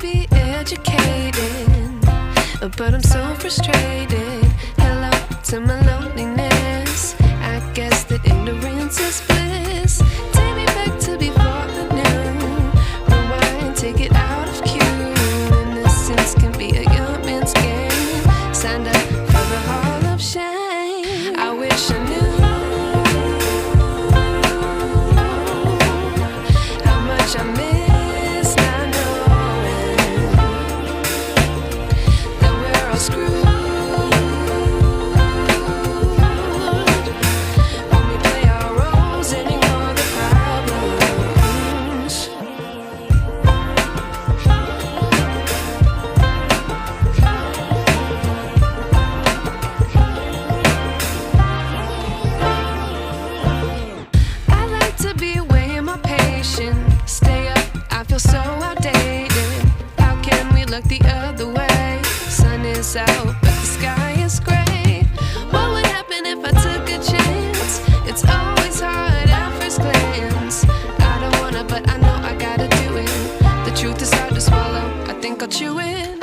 be educated, but I'm so frustrated. Hello to my loneliness. I guess that ignorance is bliss. Take me back to before the noon. Rewind, take it out of cue. Innocence can be a young man's game. Signed up for the hall of shame. I wish I knew how much I miss not knowing that we're all screwed. Stay up, I feel so outdated. How can we look the other way? Sun is out, but the sky is gray. What would happen if I took a chance? It's always hard at first glance. I don't wanna, but I know I gotta do it. The truth is hard to swallow, I think I'll chew it.